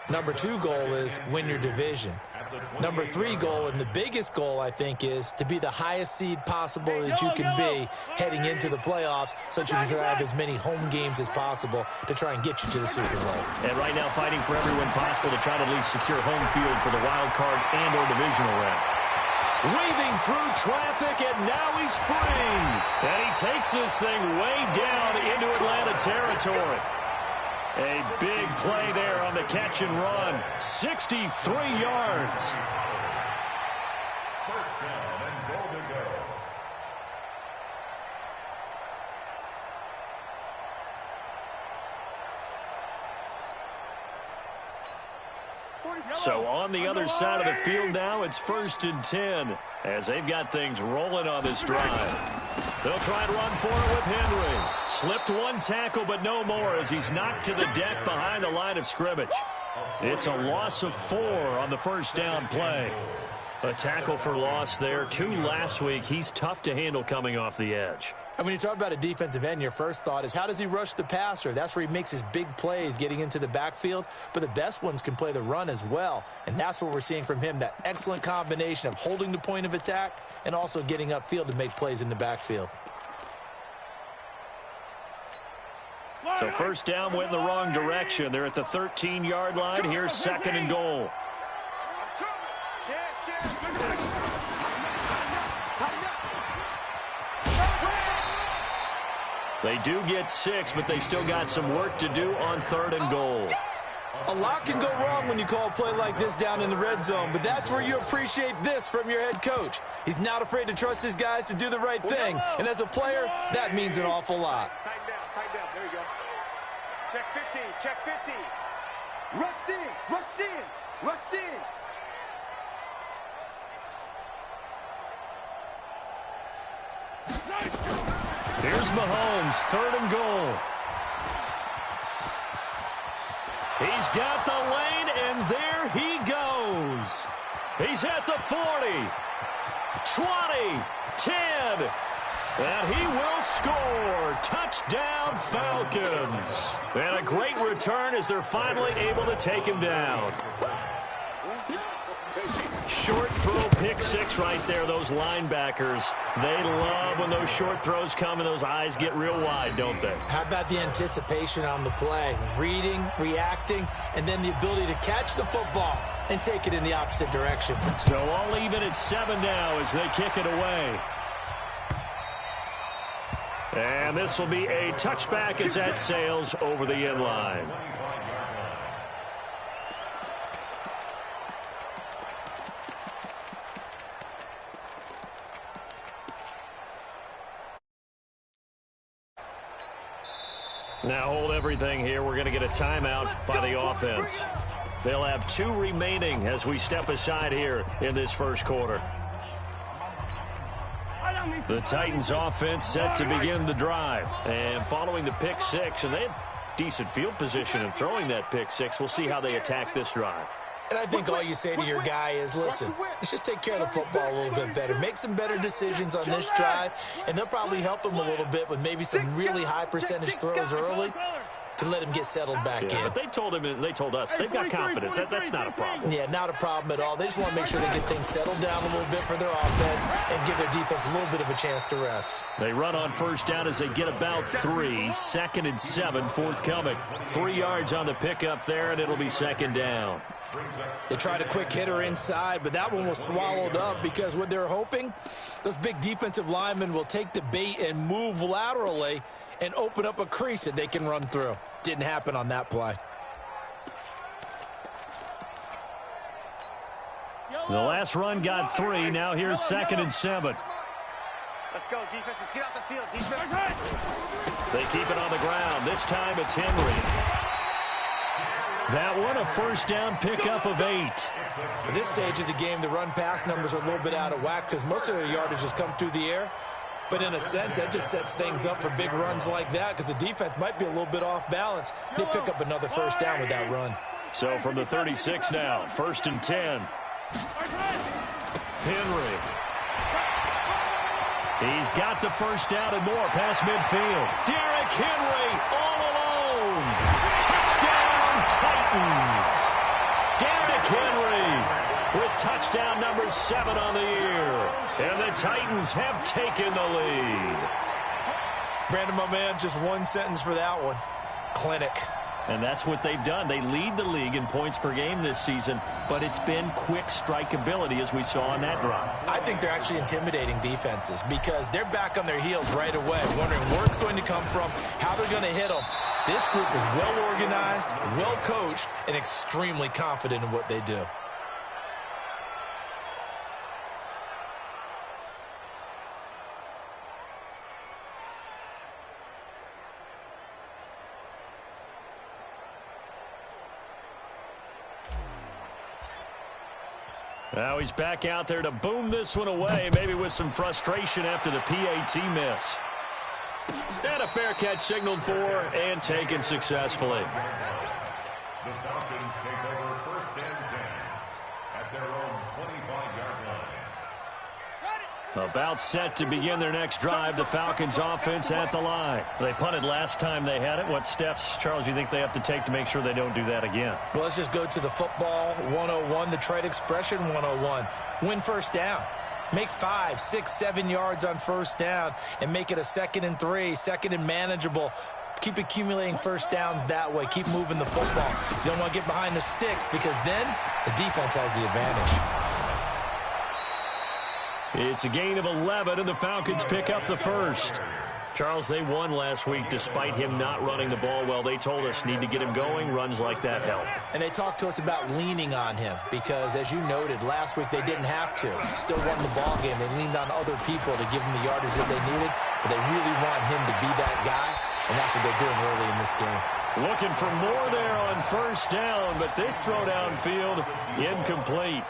Number 2 goal is win your division. Number 3 goal, and the biggest goal, I think, is to be the highest seed possible that you can be heading into the playoffs so that you can have as many home games as possible to try and get you to the Super Bowl. And right now fighting for every win possible to try to at least secure home field for the wild card and or divisional round. Weaving through traffic, and now he's free. And he takes this thing way down into Atlanta territory. A big play there on the catch and run. 63 yards. First down and goal to go. So on the other side of the field now, it's 1st and 10 as they've got things rolling on this drive. They'll try and run for it with Henry. Slipped one tackle, but no more as he's knocked to the deck behind the line of scrimmage. It's a loss of 4 on the first down play. A tackle for loss there. 2 last week. He's tough to handle coming off the edge. And when you talk about a defensive end, your first thought is how does he rush the passer? That's where he makes his big plays getting into the backfield. But the best ones can play the run as well. And that's what we're seeing from him, that excellent combination of holding the point of attack and also getting upfield to make plays in the backfield. So first down went in the wrong direction. They're at the 13-yard line. Here's 2nd and goal. They do get 6, but they've still got some work to do on 3rd and goal. A lot can go wrong when you call a play like this down in the red zone, but that's where you appreciate this from your head coach. He's not afraid to trust his guys to do the right thing, and as a player, that means an awful lot. Tighten down, there you go. Check 50, check 50. Rush in, rush in, rush in. Here's Mahomes, 3rd and goal. He's got the lane, and there he goes. He's at the 40, 20, 10, and he will score. Touchdown, Falcons. And a great return as they're finally able to take him down. Short throw, pick 6 right there. Those linebackers, they love when those short throws come and those eyes get real wide, don't they? How about the anticipation on the play? Reading, reacting, and then the ability to catch the football and take it in the opposite direction. So all even at 7 now as they kick it away. And this will be a touchback as that sails over the end line. Now hold everything here. We're going to get a timeout by the offense. They'll have 2 remaining as we step aside here in this first quarter. The Titans offense set to begin the drive. And following the pick 6, and they have decent field position in throwing that pick 6. We'll see how they attack this drive. And I think all you say to your guy is, listen, let's just take care of the football a little bit better. Make some better decisions on this drive, and they'll probably help him a little bit with maybe some really high percentage throws early to let him get settled back in. But they told us they've got confidence. That's not a problem. Yeah, not a problem at all. They just want to make sure they get things settled down a little bit for their offense and give their defense a little bit of a chance to rest. They run on first down as they get about 3. 2nd and 7, forthcoming. 3 yards on the pickup there, and it'll be 2nd down. They tried a quick hitter inside, but that one was swallowed up because what they're hoping, those big defensive linemen will take the bait and move laterally and open up a crease that they can run through. Didn't happen on that play. The last run got 3. Now here's 2nd and 7. Let's go, defense. Let's get out the field, defense. They keep it on the ground. This time it's Henry. That one, a first down pickup of 8. At this stage of the game, the run-pass numbers are a little bit out of whack because most of their yardage has come through the air. But in a sense, that just sets things up for big runs like that because the defense might be a little bit off balance. They pick up another first down with that run. So from the 36 now, 1st and 10. Henry. He's got the first down and more past midfield. Derrick Henry all alone. Touchdown, Titans. touchdown number 7 on the year. And the Titans have taken the lead. Brandon, my man, just one sentence for that one. Clinic. And that's what they've done. They lead the league in points per game this season, but it's been quick strikeability as we saw on that drive. I think they're actually intimidating defenses because they're back on their heels right away, wondering where it's going to come from, how they're going to hit them. This group is well organized, well coached, and extremely confident in what they do. Now he's back out there to boom this one away, maybe with some frustration after the PAT miss. And a fair catch signaled for and taken successfully. The Falcons take over 1st and 10 at their own 25-yard line. About set to begin their next drive, the Falcons offense at the line. They punted last time they had it. What steps, Charles, do you think they have to take to make sure they don't do that again? Well, let's just go to the football 101, the trade expression 101. Win first down. Make 5, 6, 7 yards on first down and make it a 2nd and 3, 2nd and manageable. Keep accumulating first downs that way. Keep moving the football. You don't want to get behind the sticks because then the defense has the advantage. It's a gain of 11, and the Falcons pick up the first. Charles, they won last week despite him not running the ball well. They told us need to get him going. Runs like that help. And they talked to us about leaning on him because, as you noted, last week they didn't have to. Still won the ball game. They leaned on other people to give them the yardage that they needed, but they really want him to be that guy, and that's what they're doing early in this game. Looking for more there on first down, but this throw downfield incomplete.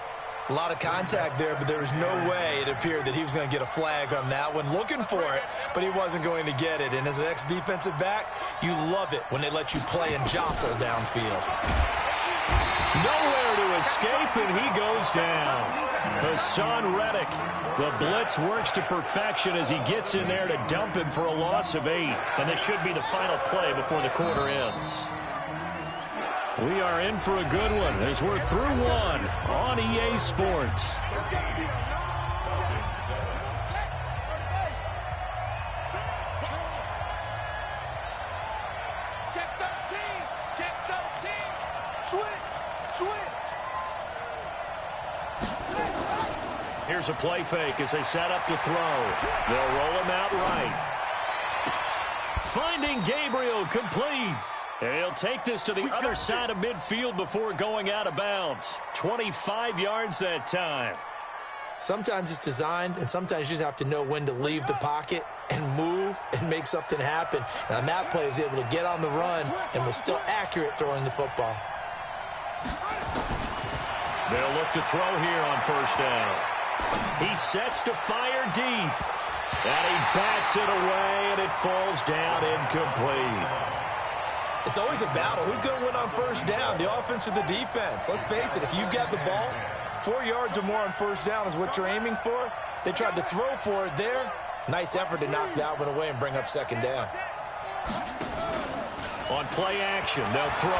A lot of contact there, but there was no way it appeared that he was going to get a flag on that one. Looking for it, but he wasn't going to get it. And as an ex-defensive back, you love it when they let you play and jostle downfield. Nowhere to escape, and he goes down. Hassan Reddick. The blitz works to perfection as he gets in there to dump him for a loss of 8. And this should be the final play before the quarter ends. We are in for a good one as we're through one on EA Sports. Check 13. Check 13. Switch. Here's a play fake as they set up to throw. They'll roll him out right. Finding Gabriel complete. And he'll take this to the other side of midfield before going out of bounds. 25 yards that time. Sometimes it's designed, and sometimes you just have to know when to leave the pocket and move and make something happen. And on that play, he was able to get on the run and was still accurate throwing the football. They'll look to throw here on first down. He sets to fire deep. And he bats it away, and it falls down incomplete. It's always a battle. Who's going to win on first down, the offense or the defense? Let's face it, if you've got the ball, 4 yards or more on first down is what you're aiming for. They tried to throw for it there. Nice effort to knock that one away and bring up second down. On play action, they'll throw.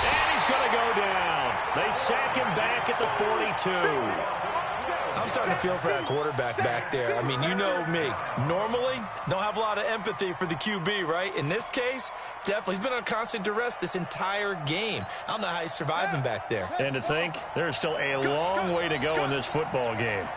And he's going to go down. They sack him back at the 42. I'm starting to feel for that quarterback back there. I mean, you know me. Normally, don't have a lot of empathy for the QB, right? In this case, definitely. He's been on constant duress this entire game. I don't know how he's surviving back there. And to think, there's still a long way to go in this football game.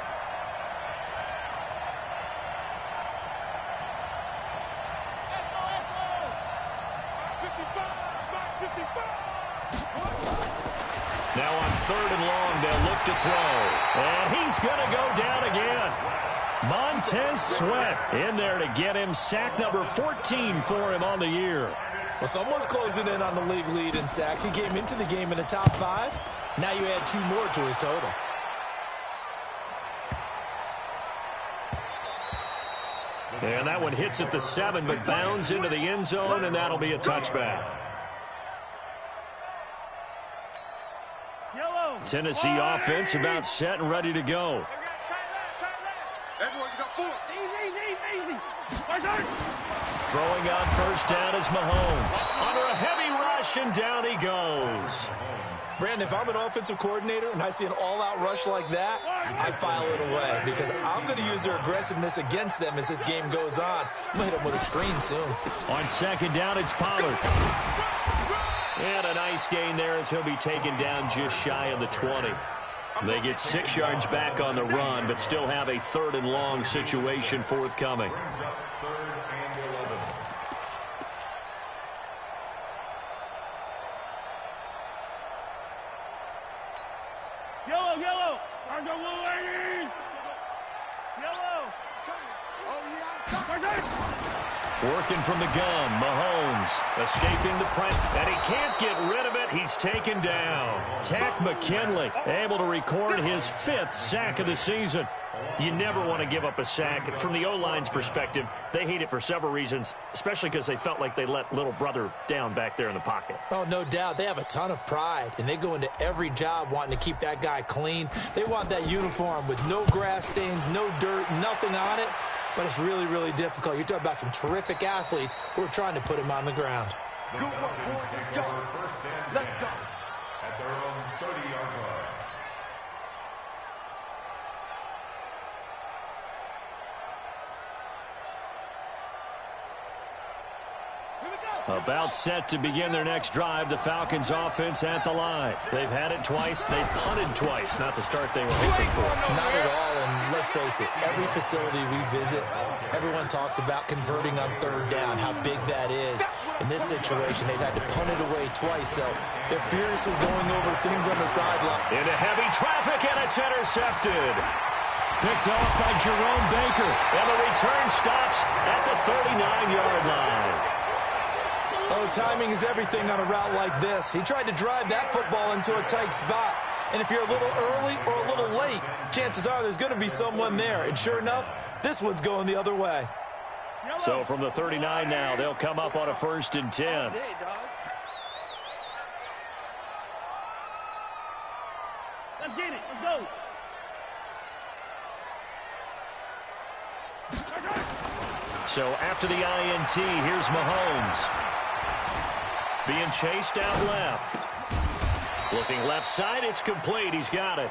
Now on 3rd and long, they'll look to throw. And he's going to go down again. Montez Sweat in there to get him sack number 14 for him on the year. Well, someone's closing in on the league lead in sacks. He came into the game in the top 5. Now you add 2 more to his total. And that one hits at the 7, but bounds into the end zone, and that'll be a touchback. Tennessee offense about set and ready to go. Everyone, you got 4. Easy. Throwing on first down is Mahomes. Under a heavy rush, and down he goes. Brandon, if I'm an offensive coordinator and I see an all-out rush like that, I file it away because I'm going to use their aggressiveness against them as this game goes on. I'm going to hit them with a screen soon. On second down, it's Pollard. And a nice gain there as he'll be taken down just shy of the 20. They get 6 yards back on the run, but still have a 3rd and long situation forthcoming. Yellow. Yellow. Working from the gun, Mahomes escaping the press, and he can't get rid of it. He's taken down. Takk McKinley able to record his 5th sack of the season. You never want to give up a sack. From the O-line's perspective, they hate it for several reasons, especially because they felt like they let little brother down back there in the pocket. Oh, no doubt. They have a ton of pride, and they go into every job wanting to keep that guy clean. They want that uniform with no grass stains, no dirt, nothing on it. But it's really, really difficult. You're talking about some terrific athletes who are trying to put him on the ground. Good work, boys. Let's go. Let's go. At their own 30-yard line. About set to begin their next drive, the Falcons offense at the line. They've had it twice. They've punted twice. Not the start they were hoping for. Not at all, and let's face it, every facility we visit, everyone talks about converting on 3rd down, how big that is. In this situation, they've had to punt it away twice, so they're furiously going over things on the sideline. Into heavy traffic, and it's intercepted. Picked off by Jerome Baker, and the return stops at the 39-yard line. Oh, timing is everything on a route like this. He tried to drive that football into a tight spot. And if you're a little early or a little late, chances are there's going to be someone there. And sure enough, this one's going the other way. So from the 39 now, they'll come up on a 1st and 10. Let's get it. Let's go. So after the INT, here's Mahomes. Being chased out left. Looking left side, it's complete. He's got it.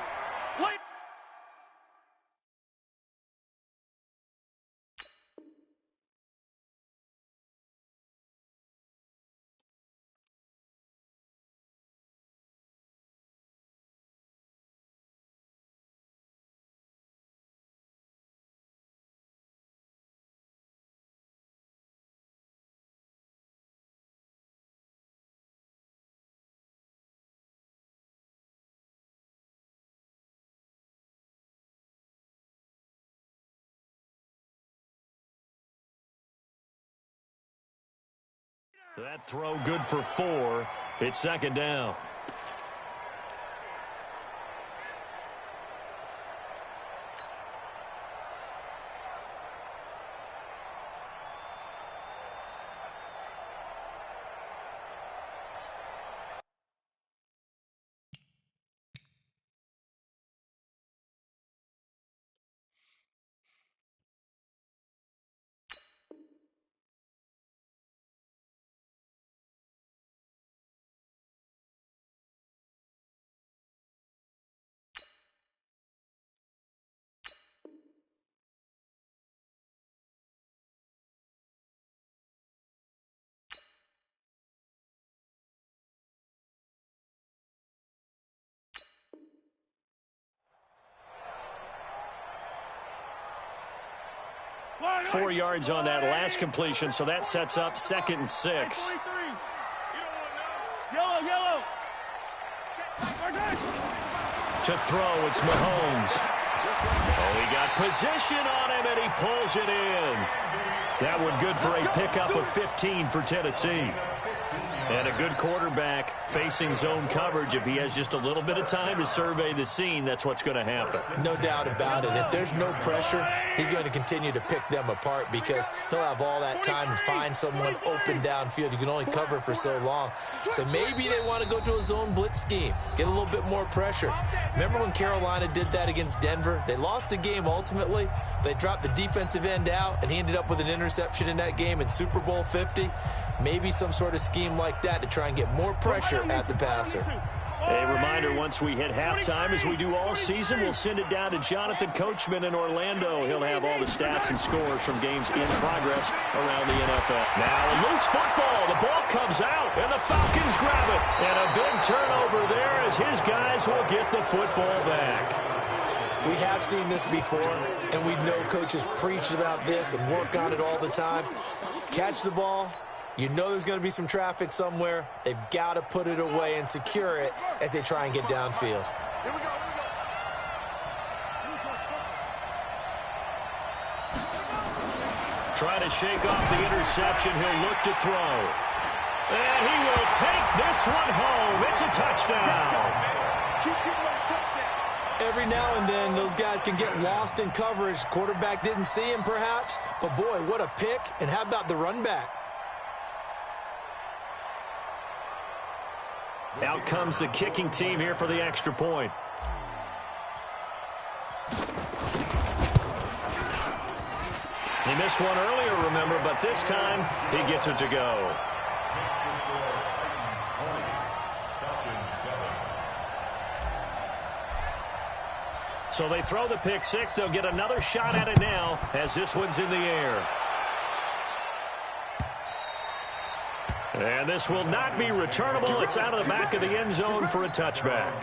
That throw good for 4. It's 2nd down. Four yards on that last completion, so that sets up 2nd and 6. Yellow. To throw, it's Mahomes. Oh, he got position on him, and he pulls it in. That one good for a pickup of 15 for Tennessee. And a good quarterback facing zone coverage. If he has just a little bit of time to survey the scene, that's what's going to happen. No doubt about it. If there's no pressure, he's going to continue to pick them apart because he'll have all that time to find someone open downfield. You can only cover for so long. So maybe they want to go to a zone blitz scheme, get a little bit more pressure. Remember when Carolina did that against Denver? They lost the game ultimately. They dropped the defensive end out, and he ended up with an interception in that game in Super Bowl 50. Maybe some sort of scheme like that to try and get more pressure at the passer. A reminder, once we hit halftime, as we do all season, we'll send it down to Jonathan Coachman in Orlando. He'll have all the stats and scores from games in progress around the NFL. Now a loose football. The ball comes out, and the Falcons grab it. And a big turnover there as his guys will get the football back. We have seen this before, and we know coaches preach about this and work on it all the time. Catch the ball. You know there's going to be some traffic somewhere. They've got to put it away and secure it as they try and get downfield. Here we go. Trying to shake off the interception. He'll look to throw. And he will take this one home. It's a touchdown. Every now and then, those guys can get lost in coverage. Quarterback didn't see him, perhaps. But, boy, what a pick. And how about the run back? Out comes the kicking team here for the extra point. He missed one earlier, remember, but this time he gets it to go. So they throw the pick six. They'll get another shot at it now as this one's in the air. And this will not be returnable. It's out of the back of the end zone for a touchback.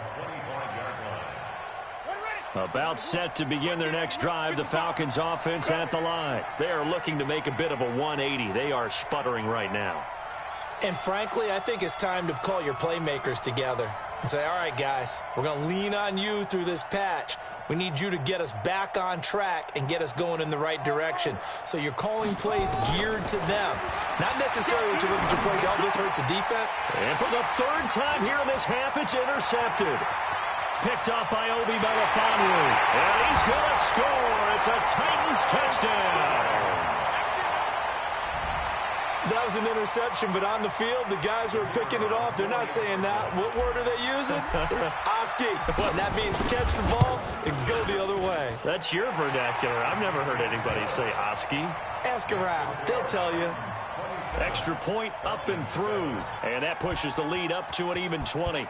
About set to begin their next drive, the Falcons offense at the line. They are looking to make a bit of a 180. They are sputtering right now. And frankly, I think it's time to call your playmakers together and say, all right, guys, we're going to lean on you through this patch. We need you to get us back on track and get us going in the right direction. So you're calling plays geared to them. Not necessarily what you look at your plays, oh, this hurts the defense. And for the third time here in this half, it's intercepted. Picked up by Obi Melifonwu. And he's going to score. It's a Titans touchdown. That was an interception, but on the field, the guys who are picking it off, they're not saying that. What word are they using? It's Oski. And that means catch the ball and go the other way. That's your vernacular. I've never heard anybody say Oski. Ask around. They'll tell you. Extra point up and through. And that pushes the lead up to an even 20.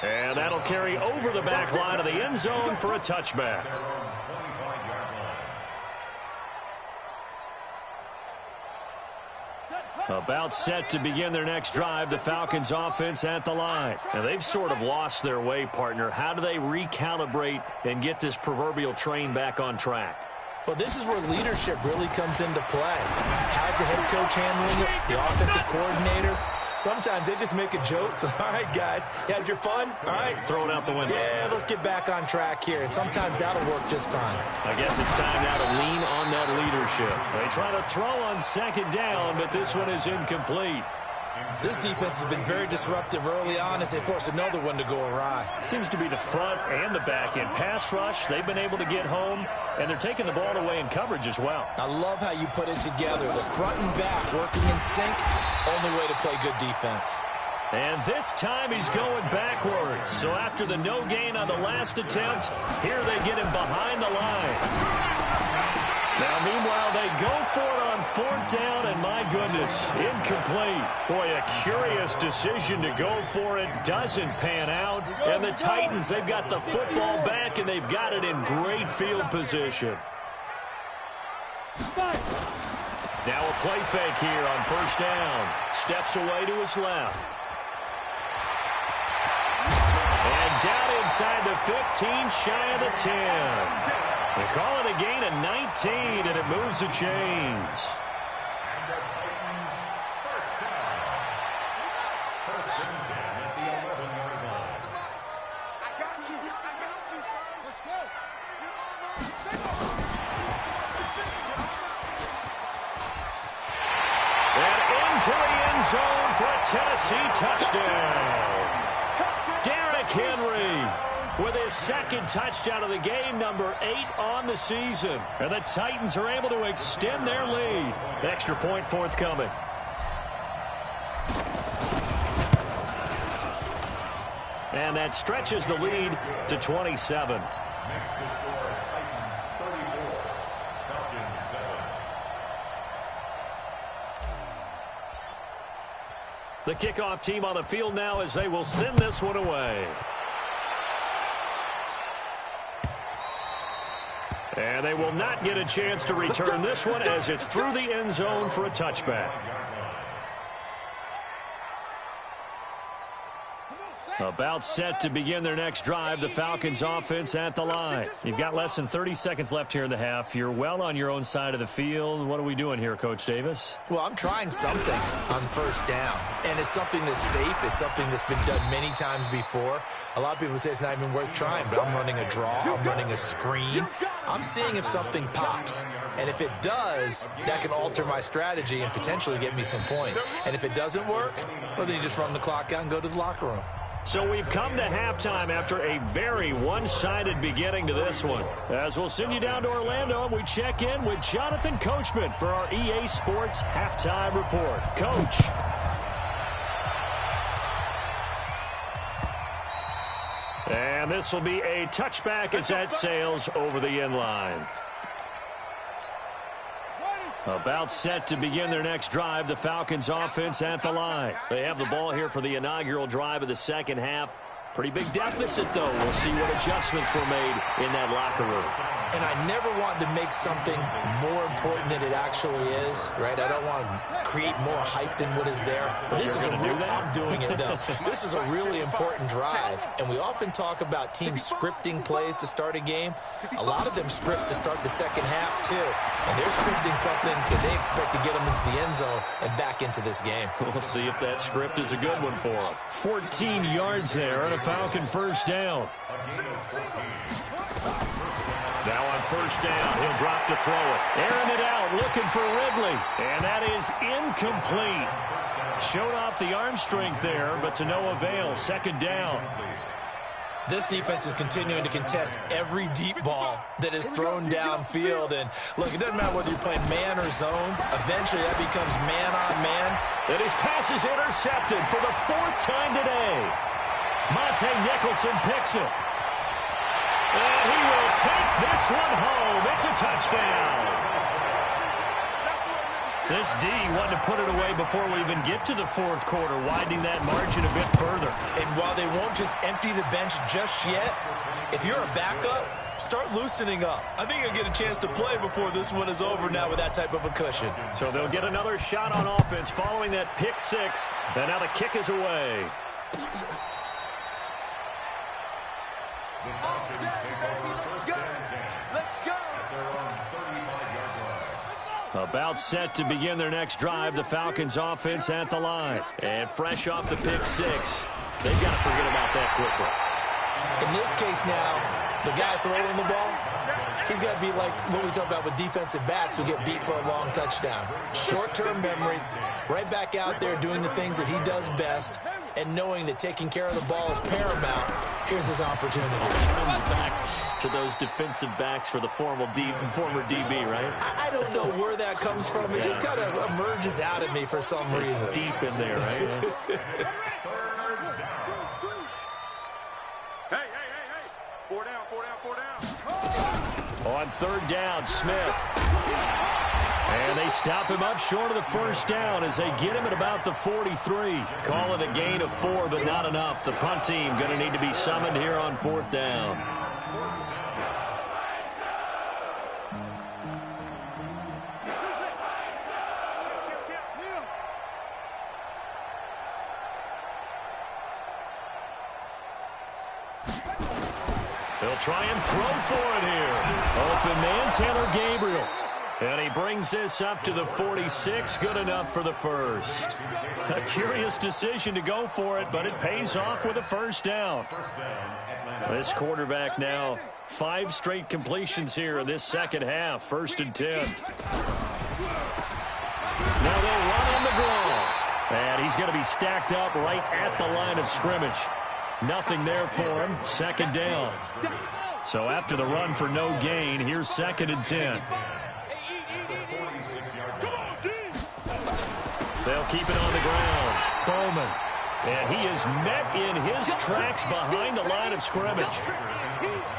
And that'll carry over the back line of the end zone for a touchback. About set to begin their next drive, the Falcons offense at the line. And they've sort of lost their way, partner. How do they recalibrate and get this proverbial train back on track? Well, this is where leadership really comes into play. How's the head coach handling it? The offensive coordinator? Sometimes they just make a joke. All right, guys, you had your fun? All right. Throw it out the window. Yeah, let's get back on track here. And sometimes that'll work just fine. I guess it's time now to lean on that leadership. They try to throw on second down, but this one is incomplete. This defense has been very disruptive early on as they force another one to go awry. Seems to be the front and the back end. Pass rush, they've been able to get home, and they're taking the ball away in coverage as well. I love how you put it together. The front and back working in sync, only way to play good defense. And this time he's going backwards. So after the no gain on the last attempt, here they get him behind the line. Now, meanwhile, they go for it on fourth down, and my goodness, incomplete. Boy, a curious decision to go for it. Doesn't pan out. And the Titans, they've got the football back, and they've got it in great field position. Now a play fake here on first down. Steps away to his left. And down inside the 15, shy of the 10. They call it a gain of 19, and it moves the chains. And the Titans first down. First and 10 at the 11-yard line. I got you, son. Let's go. And into the end zone for a Tennessee touchdown. Derrick Henry with his second touchdown of the game, number 8 on the season. And the Titans are able to extend their lead. Extra point forthcoming. And that stretches the lead to 27. Next to score, Titans 34, Falcons 7. The kickoff team on the field now as they will send this one away. And they will not get a chance to return this one as it's through the end zone for a touchback. About set to begin their next drive, the Falcons offense at the line. You've got less than 30 seconds left here in the half. You're well on your own side of the field. What are we doing here, Coach Davis? Well, I'm trying something on first down, and it's something that's safe. It's something that's been done many times before. A lot of people say it's not even worth trying, but I'm running a draw. I'm running a screen. I'm seeing if something pops. And if it does, that can alter my strategy and potentially get me some points. And if it doesn't work, well, then you just run the clock out and go to the locker room. So we've come to halftime after a very one-sided beginning to this one. As we'll send you down to Orlando, and we check in with Jonathan Coachman for our EA Sports Halftime Report. Coach. And this will be a touchback as that sails over the end line. About set to begin their next drive, the Falcons offense at the line. They have the ball here for the inaugural drive of the second half. Pretty big deficit, though. We'll see what adjustments were made in that locker room. And I never want to make something more important than it actually is, right? I don't want to create more hype than what is there. But this is a real, I'm doing it, though. This is a really important drive. And we often talk about teams scripting plays to start a game. A lot of them script to start the second half, too. And they're scripting something that they expect to get them into the end zone and back into this game. We'll see if that script is a good one for them. 14 yards there and a Falcon first down. Now on first down, he'll drop to throw it. Airing it out, looking for Ridley. And that is incomplete. Showed off the arm strength there, but to no avail. Second down. This defense is continuing to contest every deep ball that is thrown downfield. And, look, it doesn't matter whether you're playing man or zone. Eventually, that becomes man-on-man. And his pass is intercepted for the fourth time today. Monte Nicholson picks it. And he will take this one home. It's a touchdown. This D wanted to put it away before we even get to the fourth quarter, widening that margin a bit further. And while they won't just empty the bench just yet, if you're a backup, start loosening up. I think you'll get a chance to play before this one is over now with that type of a cushion. So they'll get another shot on offense following that pick six. And now the kick is away. The Falcons take over first and 10. Let's go. At their own 35-yard line. About set to begin their next drive, the Falcons offense at the line. And fresh off the pick six, they've got to forget about that quickly. In this case now, the guy throwing the ball, he's got to be like what we talk about with defensive backs who get beat for a long touchdown. Short-term memory, right back out there doing the things that he does best, and knowing that taking care of the ball is paramount. Here's his opportunity. Comes back to those defensive backs for the former DB, right? I don't know where that comes from. It just kind of emerges out of me for some reason. It's deep in there, right? Hey. 4 down. On third down, Smith. And they stop him up short of the first down as they get him at about the 43. Call it a gain of 4, but not enough. The punt team going to need to be summoned here on fourth down. They'll try and throw for it here. Open man, Taylor Gabriel. And he brings this up to the 46. Good enough for the first. A curious decision to go for it, but it pays off with a first down. This quarterback now 5 straight completions here in this second half. First and 10. Now they'll run on the draw. And he's going to be stacked up right at the line of scrimmage. Nothing there for him. Second down. So after the run for no gain, here's second and 10. They'll keep it on the ground. Bowman. And he is met in his tracks behind the line of scrimmage.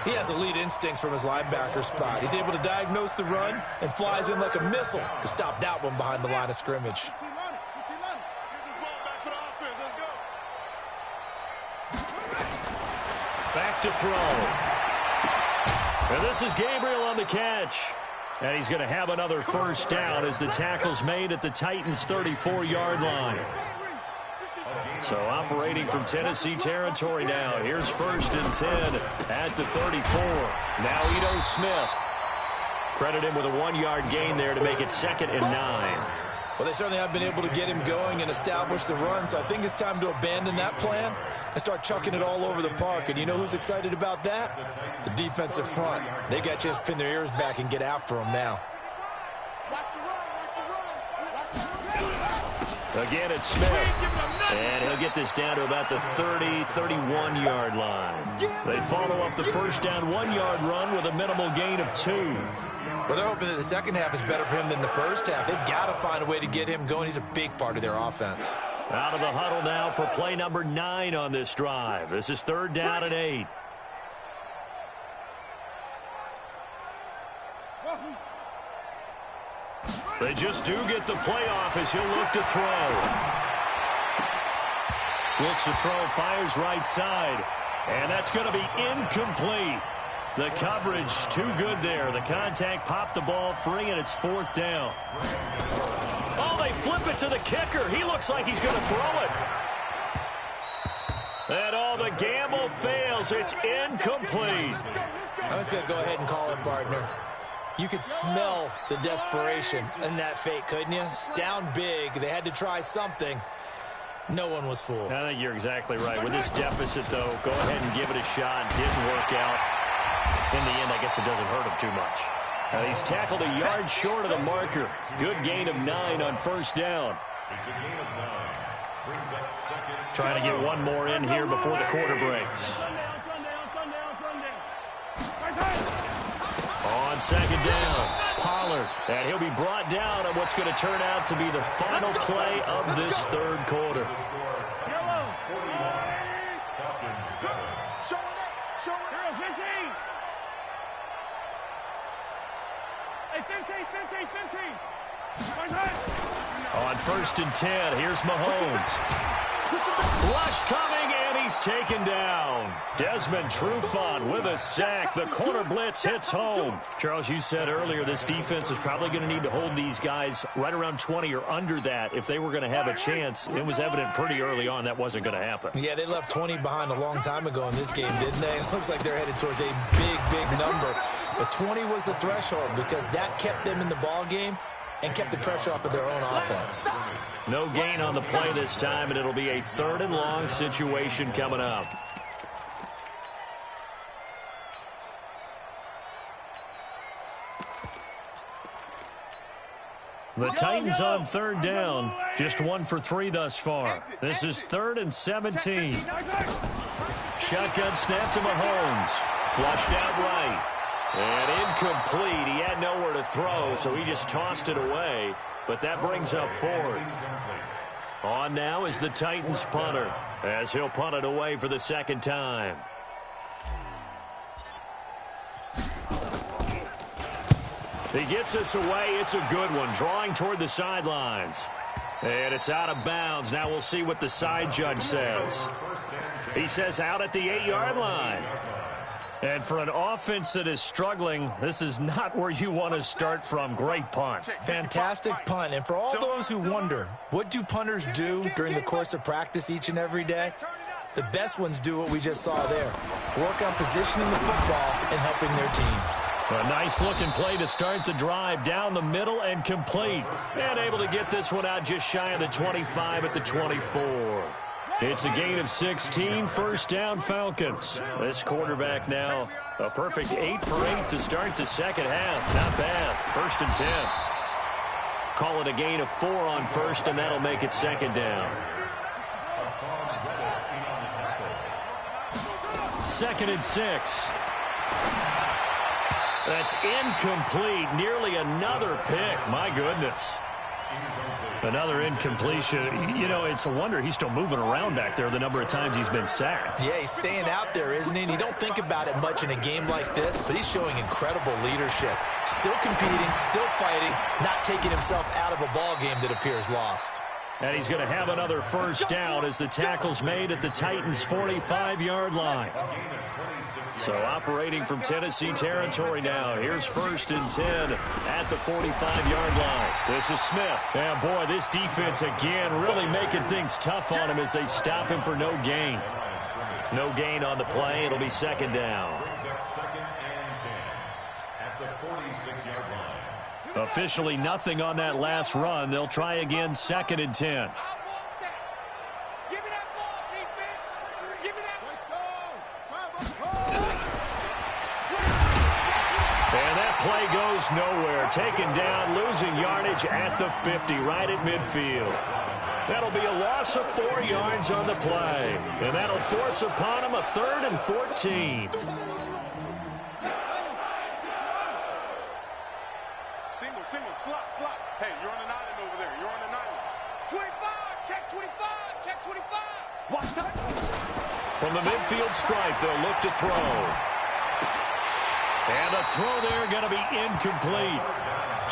He has elite instincts from his linebacker spot. He's able to diagnose the run and flies in like a missile to stop that one behind the line of scrimmage. to throw. And this is Gabriel on the catch. And he's going to have another first down as the tackle's made at the Titans' 34-yard line. So operating from Tennessee territory now. Here's 1st and 10 at the 34. Now Ito Smith. Credit him with a 1-yard gain there to make it 2nd and 9. Well, they certainly have been able to get him going and establish the run, so I think it's time to abandon that plan and start chucking it all over the park. And you know who's excited about that? The defensive front. They got to just pin their ears back and get after him now. Again, it's Smith. And he'll get this down to about the 30, 31-yard line. They follow up the first down 1-yard run with a minimal gain of 2. Well, they're hoping that the second half is better for him than the first half. They've got to find a way to get him going. He's a big part of their offense. Out of the huddle now for play number 9 on this drive. This is 3rd down and 8. They just do get the playoff as he'll look to throw. Looks to throw, fires right side. And that's going to be incomplete. The coverage too good there. The contact popped the ball free, and it's 4th down. Oh, they flip it to the kicker. He looks like he's going to throw it. And all the gamble fails. It's incomplete. I'm just going to go ahead and call it, partner. You could smell the desperation in that fake, couldn't you? Down big. They had to try something. No one was fooled. I think you're exactly right. With this deficit, though, go ahead and give it a shot. Didn't work out. In the end, I guess it doesn't hurt him too much. He's tackled a yard short of the marker. Good gain of 9 on 1st down. It's a gain of 9. Brings up 2nd. Trying to get one more in here before the quarter breaks. On 2nd down, Pollard. And he'll be brought down on what's going to turn out to be the final play of this 3rd quarter. On 1st and 10, here's Mahomes. Rush coming, and he's taken down. Desmond Trufant with a sack. The corner blitz hits home. Charles, you said earlier this defense is probably going to need to hold these guys right around 20 or under that if they were going to have a chance. It was evident pretty early on that wasn't going to happen. Yeah, they left 20 behind a long time ago in this game, didn't they? It looks like they're headed towards a big number. But 20 was the threshold because that kept them in the ball game and kept the pressure off of their own offense. No gain on the play this time, and it'll be a 3rd and long situation coming up. The Titans on 3rd down. Just 1 for 3 thus far. This is 3rd and 17. Shotgun snap to Mahomes. Flushed out right. And incomplete. He had nowhere to throw, so he just tossed it away. But that brings up 4th. On now is the Titans punter, as he'll punt it away for the 2nd time. He gets us away. It's a good one, drawing toward the sidelines. And it's out of bounds. Now we'll see what the side judge says. He says out at the 8-yard line. And for an offense that is struggling, this is not where you want to start from. Great punt. Fantastic punt. And for all those who wonder, what do punters do during the course of practice each and every day? The best ones do what we just saw there. Work on positioning the football and helping their team. A nice-looking play to start the drive down the middle and complete. And able to get this one out just shy of the 25 at the 24. It's a gain of 16, 1st down Falcons. This quarterback now a perfect 8 for 8 to start the 2nd half. Not bad. 1st and 10. Call it a gain of 4 on 1st, and that'll make it 2nd down. 2nd and 6. That's incomplete. Nearly another pick. My goodness. Another incompletion. You know, it's a wonder he's still moving around back there the number of times he's been sacked. Yeah, he's staying out there, isn't he? And you don't think about it much in a game like this, but he's showing incredible leadership. Still competing, still fighting, not taking himself out of a ball game that appears lost. And he's going to have another first down as the tackle's made at the Titans' 45-yard line. So operating from Tennessee territory now. Here's 1st and 10 at the 45-yard line. This is Smith. And boy, this defense again really making things tough on him as they stop him for no gain. No gain on the play. It'll be 2nd down. Officially nothing on that last run. They'll try again 2nd and 10. And that play goes nowhere. Taken down, losing yardage at the 50, right at midfield. That'll be a loss of 4 yards on the play. And that'll force upon him a 3rd and 14. Single, slot. Hey, you're on an island over there. You're on an island. 25, check 25, check 25. Watch out. From the midfield stripe, they'll look to throw. And a throw there going to be incomplete.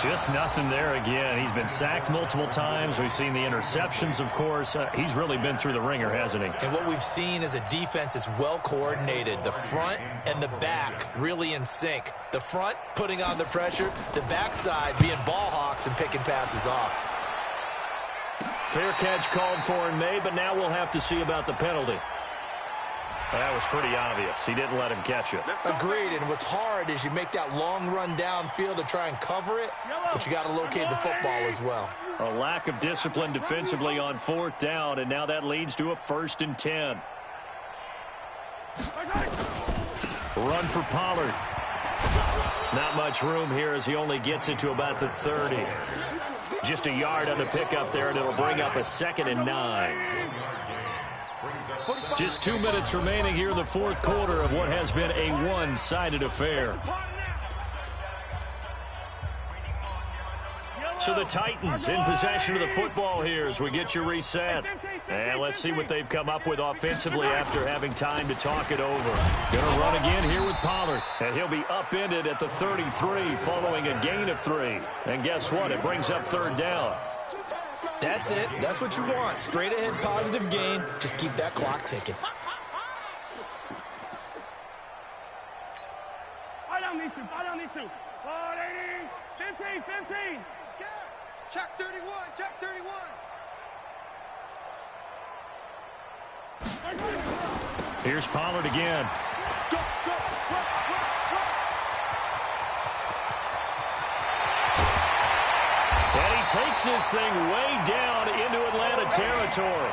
Just nothing there again. He's been sacked multiple times. We've seen the interceptions, of course. He's really been through the ringer, hasn't he? And what we've seen is a defense that's well coordinated. The front and the back really in sync. The front putting on the pressure. The backside being ball hawks and picking passes off. Fair catch called for and made, but now we'll have to see about the penalty. That was pretty obvious. He didn't let him catch it. Agreed, and what's hard is you make that long run downfield to try and cover it, but you got to locate the football as well. A lack of discipline defensively on 4th down, and now that leads to a 1st and 10. Run for Pollard. Not much room here as he only gets it to about the 30. Just a yard on the pickup there, and it'll bring up a 2nd and 9. Just 2 minutes remaining here in the 4th quarter of what has been a one-sided affair. So the Titans in possession of the football here as we get you reset. And let's see what they've come up with offensively after having time to talk it over. Going to run again here with Pollard. And he'll be upended at the 33 following a gain of 3. And guess what? It brings up 3rd down. That's it. That's what you want. Straight ahead positive gain. Just keep that clock ticking. Fight on these two. 480, 15. Check 31, check 31. Here's Pollard again. Go. And he takes this thing way down into Atlanta territory.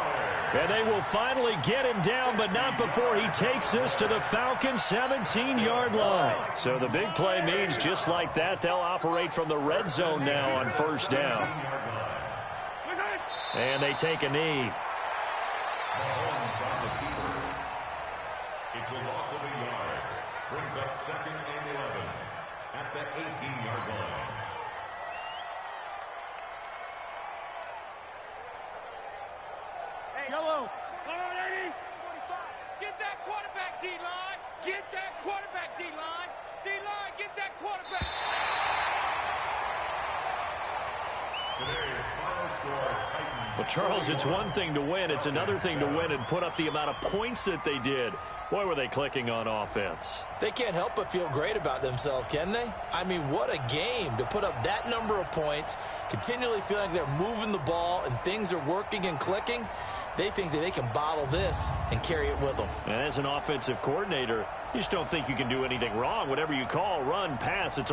And they will finally get him down, but not before he takes this to the Falcons' 17-yard line. So the big play means just like that, they'll operate from the red zone now on 1st down. And they take a knee. It's a loss of a yard. Brings up 2nd and 11 at the 18-yard line. Yellow. 480, 45. Get that quarterback, D-line. Get that quarterback, D-line. D-line, get that quarterback. Today's final score, Titans. Well, Charles, it's one thing to win. It's another thing to win and put up the amount of points that they did. Boy, were they clicking on offense. They can't help but feel great about themselves, can they? I mean, what a game to put up that number of points, continually feeling like they're moving the ball and things are working and clicking. They think that they can bottle this and carry it with them. And as an offensive coordinator, you just don't think you can do anything wrong. Whatever you call, run, pass, it's